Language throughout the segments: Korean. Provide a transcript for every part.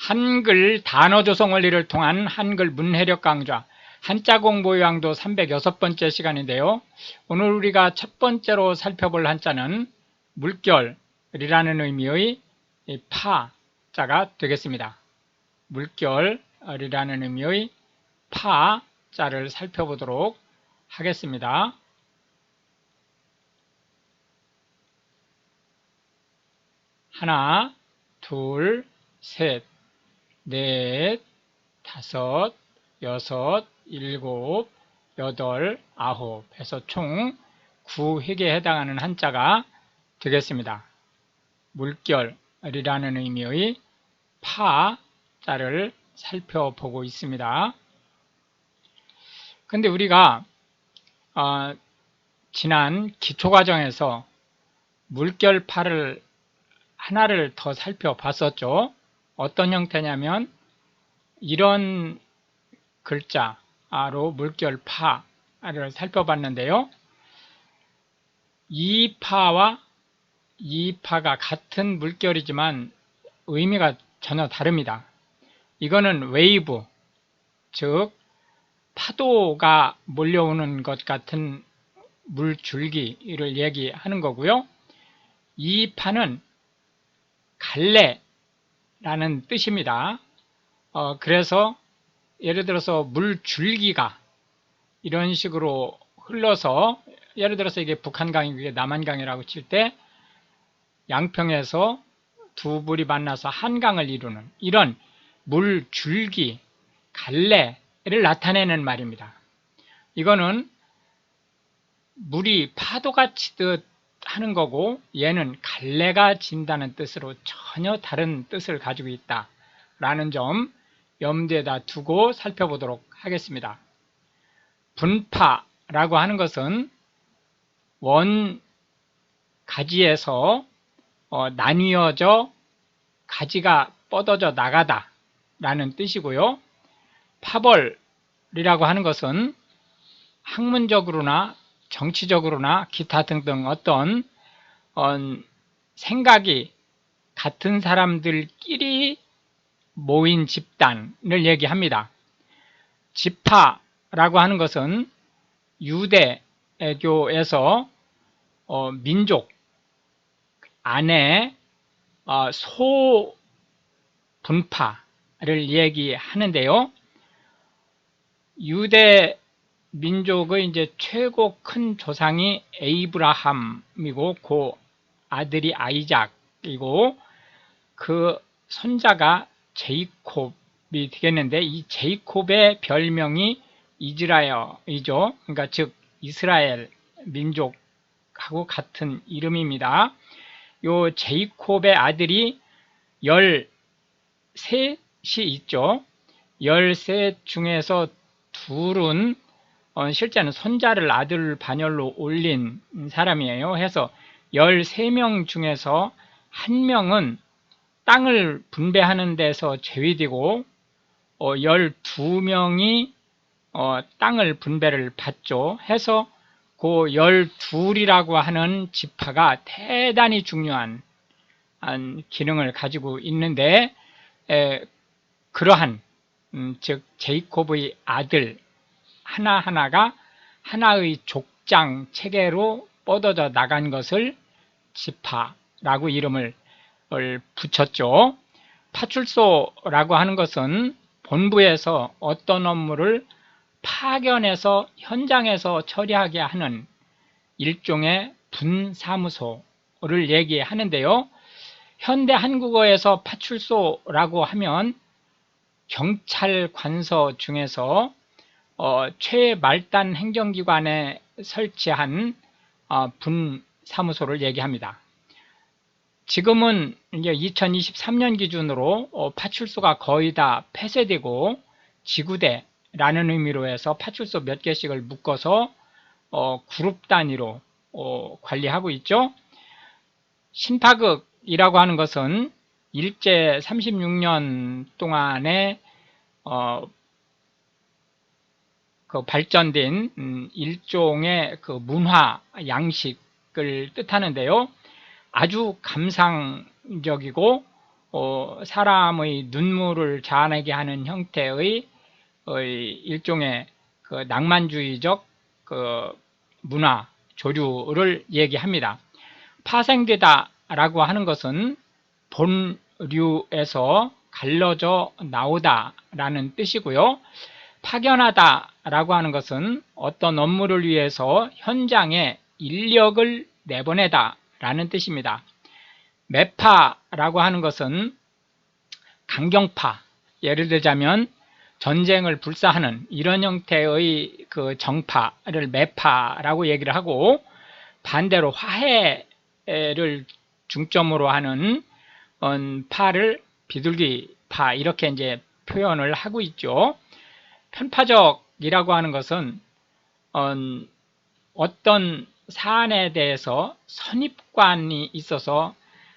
한글 단어 조성 원리를 통한 한글 문해력 강좌 한자 공부 요양도 306번째 시간인데요. 오늘 우리가 첫 번째로 살펴볼 한자는 물결이라는 의미의 파자가 되겠습니다. 물결이라는 의미의 파자를 살펴보도록 하겠습니다. 하나, 둘, 셋, 넷, 다섯, 여섯, 일곱, 여덟, 아홉 해서 총 9획에 해당하는 한자가 되겠습니다. 물결이라는 의미의 파자를 살펴보고 있습니다. 근데 우리가 지난 기초과정에서 물결파를 하나를 더 살펴봤었죠. 어떤 형태냐면 이런 글자로 물결파를 살펴봤는데요. 이 파와 이 파가 같은 물결이지만 의미가 전혀 다릅니다. 이거는 웨이브, 즉 파도가 몰려오는 것 같은 물줄기를 얘기하는 거고요. 이 파는 갈래라는 뜻입니다. 그래서 예를 들어서 물줄기가 이런 식으로 흘러서 예를 들어서 이게 북한강이 이게 남한강이라고 칠 때 양평에서 두 물이 만나서 한강을 이루는 이런 물줄기, 갈래를 나타내는 말입니다. 이거는 물이 파도가 치듯 하는 거고 얘는 갈래가 진다는 뜻으로 전혀 다른 뜻을 가지고 있다라는 점 염두에다 두고 살펴보도록 하겠습니다. 분파라고 하는 것은 원 가지에서 나뉘어져 가지가 뻗어져 나가다 라는 뜻이고요. 파벌이라고 하는 것은 학문적으로나 정치적으로나 기타 등등 어떤 생각이 같은 사람들끼리 모인 집단을 얘기합니다. 지파라고 하는 것은 유대교에서 민족 안에 소분파를 얘기하는데요. 유대 민족의 이제 최고 큰 조상이 에이브라함이고 그 아들이 아이작이고 그 손자가 제이콥이 되겠는데 이 제이콥의 별명이 이스라엘이죠. 그러니까 즉 이스라엘 민족하고 같은 이름입니다. 요 제이콥의 아들이 13이 있죠. 13 중에서 둘은 실제는 손자를 아들 반열로 올린 사람이에요. 해서 13명 중에서 한 명은 땅을 분배하는 데서 제외되고 12명이 땅을 분배를 받죠. 해서 그 12이라고 하는 지파가 대단히 중요한 기능을 가지고 있는데 그러한 즉 제이콥의 아들 하나하나가 하나의 족장 체계로 뻗어져 나간 것을 지파라고 이름을 붙였죠. 파출소라고 하는 것은 본부에서 어떤 업무를 파견해서 현장에서 처리하게 하는 일종의 분사무소를 얘기하는데요. 현대 한국어에서 파출소라고 하면 경찰 관서 중에서 최말단 행정기관에 설치한 분사무소를 얘기합니다. 지금은 이제 2023년 기준으로 파출소가 거의 다 폐쇄되고 지구대라는 의미로 해서 파출소 몇 개씩을 묶어서 그룹 단위로 관리하고 있죠. 신파극이라고 하는 것은 일제 36년 동안에 그 발전된 일종의 그 문화 양식을 뜻하는데요. 아주 감상적이고 사람의 눈물을 자아내게 하는 형태의 일종의 그 낭만주의적 그 문화 조류를 얘기합니다. 파생되다 라고 하는 것은 본류에서 갈라져 나오다 라는 뜻이고요. 파견하다 라고 하는 것은 어떤 업무를 위해서 현장에 인력을 내보내다 라는 뜻입니다. 매파라고 하는 것은 강경파, 예를 들자면 전쟁을 불사하는 이런 형태의 그 정파를 매파라고 얘기를 하고, 반대로 화해를 중점으로 하는 파를 비둘기파 이렇게 이제 표현을 하고 있죠. 편파적이라고 하는 것은 어떤 사안에 대해서 선입관이 있어서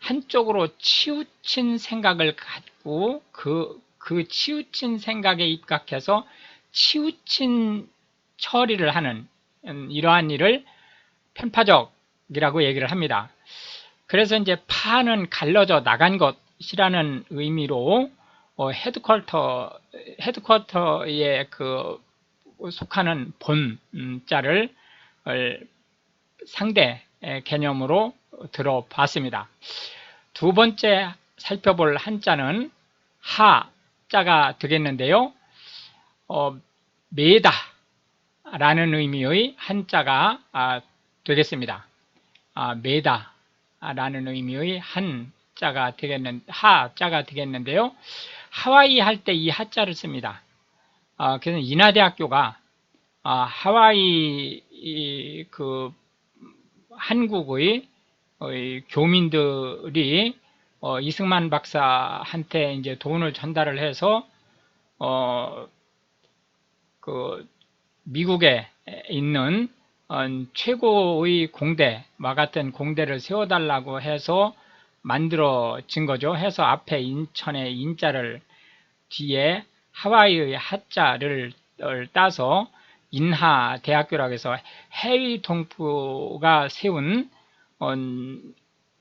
한쪽으로 치우친 생각을 갖고 그 치우친 생각에 입각해서 치우친 처리를 하는 이러한 일을 편파적이라고 얘기를 합니다. 그래서 이제 파는 갈라져 나간 것이라는 의미로 헤드쿼터에 그 속하는 본자를 상대 개념으로 들어봤습니다. 두 번째 살펴볼 한자는 하자가 되겠는데요. 매다 라는 의미의 한자가 되겠습니다. 매다 라는 의미의 하자가 되겠는데요. 하와이 할 때 이 하자를 씁니다. 그래서 인하대학교가 하와이 그 한국의 교민들이 이승만 박사한테 이제 돈을 전달을 해서 그 미국에 있는 최고의 공대와 같은 공대를 세워달라고 해서 만들어진 거죠. 해서 앞에 인천의 인자를 뒤에 하와이의 하자를 따서 인하대학교라고 해서 해위 동포가 세운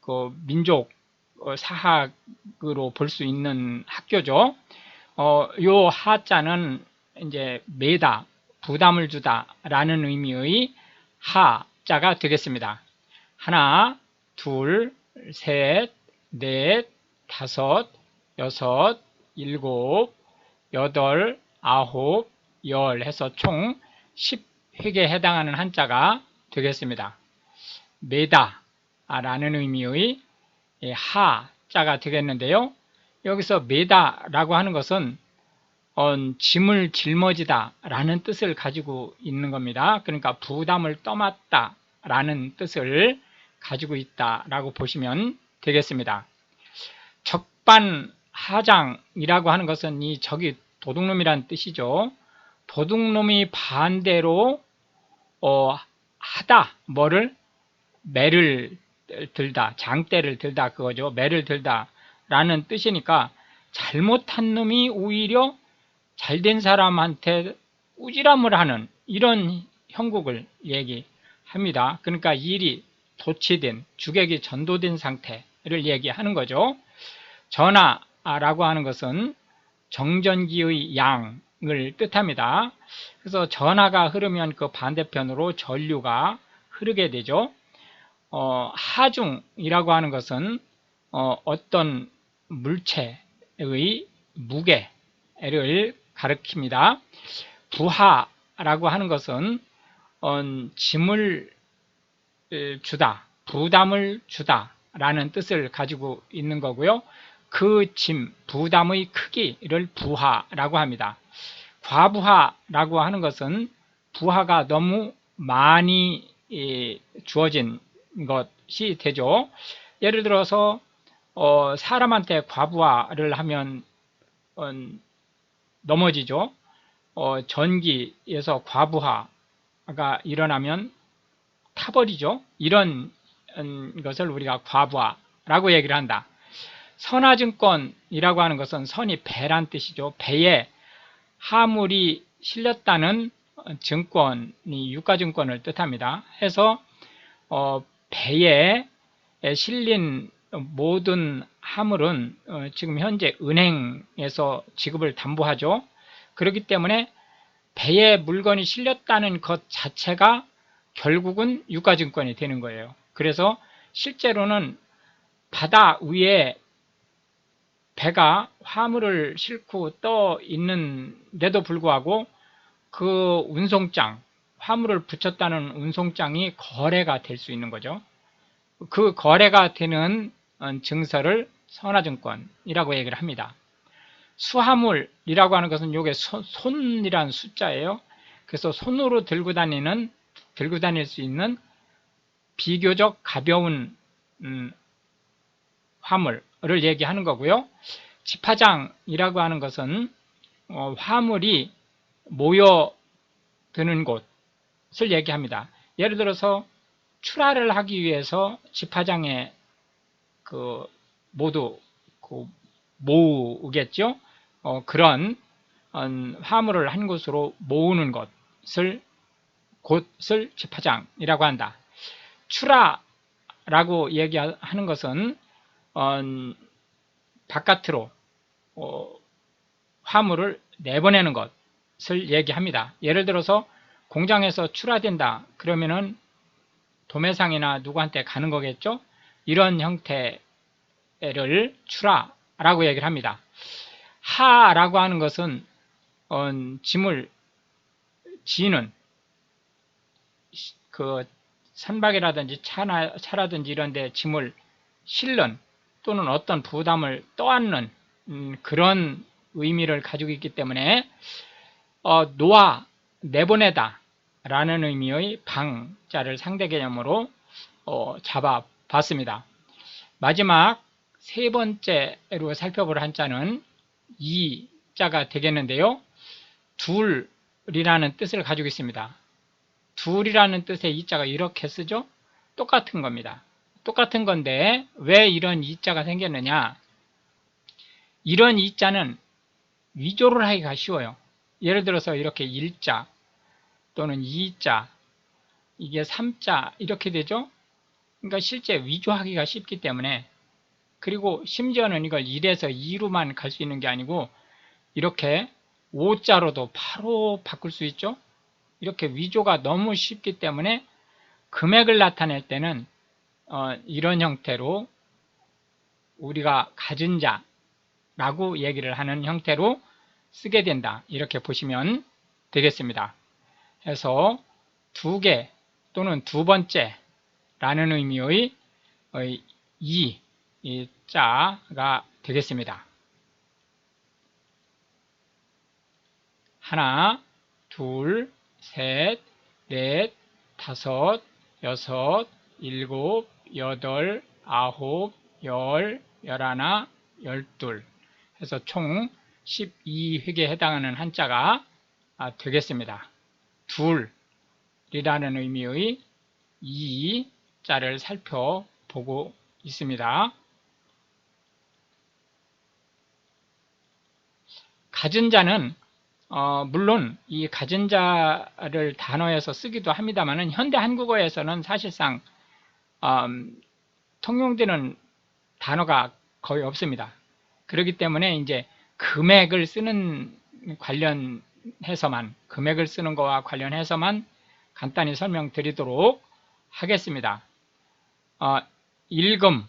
그 민족 사학으로 볼 수 있는 학교죠. 요 하자는 이제 매다, 부담을 주다 라는 의미의 하자가 되겠습니다. 하나, 둘, 셋, 넷, 다섯, 여섯, 일곱, 여덟, 아홉, 열 해서 총 10획에 해당하는 한자가 되겠습니다. 매다 라는 의미의 하자가 되겠는데요. 여기서 매다 라고 하는 것은 짐을 짊어지다 라는 뜻을 가지고 있는 겁니다. 그러니까 부담을 떠맡다 라는 뜻을 가지고 있다 라고 보시면 되겠습니다. 적반하장이라고 하는 것은 이 적이 도둑놈이라는 뜻이죠. 도둑놈이 반대로 하다, 뭐를? 매를 들다, 장대를 들다 그거죠. 매를 들다 라는 뜻이니까 잘못한 놈이 오히려 잘된 사람한테 꾸지람을 하는 이런 형국을 얘기합니다. 그러니까 일이 도취된, 주객이 전도된 상태를 얘기하는 거죠. 전하라고 하는 것은 정전기의 양을 뜻합니다. 그래서 전하가 흐르면 그 반대편으로 전류가 흐르게 되죠. 하중이라고 하는 것은 어떤 물체의 무게를 가리킵니다. 부하라고 하는 것은 짐을 주다, 부담을 주다 라는 뜻을 가지고 있는 거고요. 그 짐, 부담의 크기를 부하라고 합니다. 과부하라고 하는 것은 부하가 너무 많이 주어진 것이 되죠. 예를 들어서 사람한테 과부하를 하면 넘어지죠. 전기에서 과부하가 일어나면 타버리죠. 이런 것을 우리가 과부하라고 얘기를 한다. 선화증권이라고 하는 것은 선이 배란 뜻이죠. 배에 화물이 실렸다는 증권이 유가증권을 뜻합니다. 해서 배에 실린 모든 화물은 지금 현재 은행에서 지급을 담보하죠. 그렇기 때문에 배에 물건이 실렸다는 것 자체가 결국은 유가증권이 되는 거예요. 그래서 실제로는 바다 위에 배가 화물을 싣고 떠 있는데도 불구하고 그 운송장, 화물을 붙였다는 운송장이 거래가 될 수 있는 거죠. 그 거래가 되는 증서를 선화증권이라고 얘기를 합니다. 수화물이라고 하는 것은 요게 손이라는 숫자예요. 그래서 손으로 들고 다닐 수 있는 비교적 가벼운 화물을 얘기하는 거고요. 집화장이라고 하는 것은 화물이 모여드는 곳을 얘기합니다. 예를 들어서 출하를 하기 위해서 집화장에 모두 모으겠죠. 그런 화물을 한 곳으로 모으는 곳을 집화장이라고 한다. 출하라고 얘기하는 것은 바깥으로 화물을 내보내는 것을 얘기합니다. 예를 들어서 공장에서 출하된다 그러면은 도매상이나 누구한테 가는 거겠죠. 이런 형태를 출하라고 얘기를 합니다. 하라고 하는 것은 짐을 지는 그 선박이라든지 차라든지 이런 데 짐을 실는 또는 어떤 부담을 떠안는 그런 의미를 가지고 있기 때문에 놓아 내보내다 라는 의미의 방자를 상대 개념으로 잡아봤습니다. 마지막 세 번째로 살펴볼 한자는 이자가 되겠는데요. 둘이라는 뜻을 가지고 있습니다. 둘이라는 뜻의 이자가 이렇게 쓰죠? 똑같은 겁니다. 똑같은 건데 왜 이런 이자가 생겼느냐? 이런 이자는 위조를 하기가 쉬워요. 예를 들어서 이렇게 일자 또는 이자, 이게 삼자 이렇게 되죠? 그러니까 실제 위조하기가 쉽기 때문에, 그리고 심지어는 이걸 1에서 2로만 갈 수 있는 게 아니고 이렇게 5자로도 바로 바꿀 수 있죠? 이렇게 위조가 너무 쉽기 때문에 금액을 나타낼 때는 이런 형태로 우리가 가진 자라고 얘기를 하는 형태로 쓰게 된다. 이렇게 보시면 되겠습니다. 해서 두 개 또는 두 번째 라는 의미의 이 자가 되겠습니다. 하나, 둘, 셋, 넷, 다섯, 여섯, 일곱, 여덟, 아홉, 열, 열하나, 열둘 해서 총 12획에 해당하는 한자가 되겠습니다. 둘이라는 의미의 이 자를 살펴보고 있습니다. 가진 자는 물론 이 가진 자를 단어에서 쓰기도 합니다만 현대 한국어에서는 사실상 통용되는 단어가 거의 없습니다. 그렇기 때문에 이제 금액을 쓰는 관련해서만, 금액을 쓰는 거와 관련해서만 간단히 설명드리도록 하겠습니다. 일금,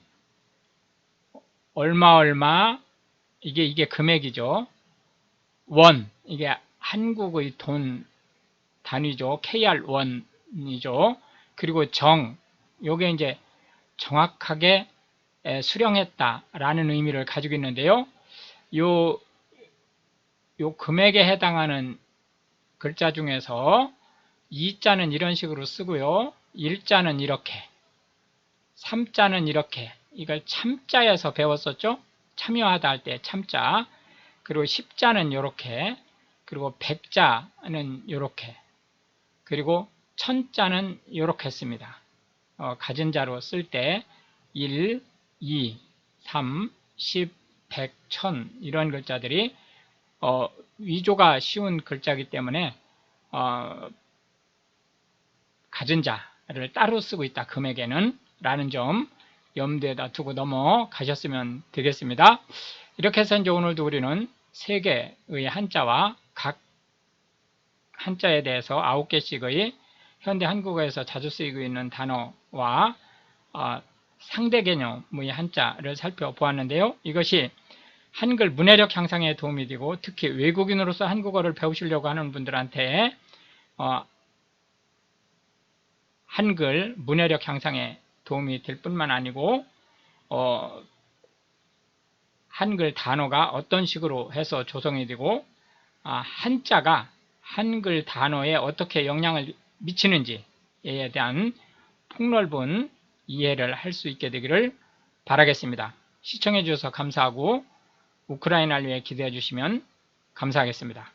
얼마, 이게 금액이죠. 원, 이게 한국의 돈 단위죠. KR1이죠. 그리고 정, 요게 이제 정확하게 수령했다라는 의미를 가지고 있는데요. 요 금액에 해당하는 글자 중에서 이자는 이런 식으로 쓰고요. 일자는 이렇게, 삼자는 이렇게, 이걸 참자에서 배웠었죠. 참여하다 할 때 참자, 그리고 십자는 이렇게, 그리고 백자는 이렇게, 그리고 천자는 이렇게 씁니다. 가진 자로 쓸 때 1, 2, 3, 10, 100, 1000 이런 글자들이 위조가 쉬운 글자이기 때문에 가진 자를 따로 쓰고 있다. 금액에는 라는 점 염두에다 두고 넘어가셨으면 되겠습니다. 이렇게 해서 이제 오늘도 우리는 3개의 한자와 각 한자에 대해서 9개씩의 현대 한국어에서 자주 쓰이고 있는 단어와 상대 개념의 한자를 살펴보았는데요. 이것이 한글 문해력 향상에 도움이 되고 특히 외국인으로서 한국어를 배우시려고 하는 분들한테 한글 문해력 향상에 도움이 될 뿐만 아니고 한글 단어가 어떤 식으로 해서 조성이 되고 한자가 한글 단어에 어떻게 영향을 미치는지에 대한 폭넓은 이해를 할 수 있게 되기를 바라겠습니다. 시청해 주셔서 감사하고 우크라이나를 위해 기도해 주시면 감사하겠습니다.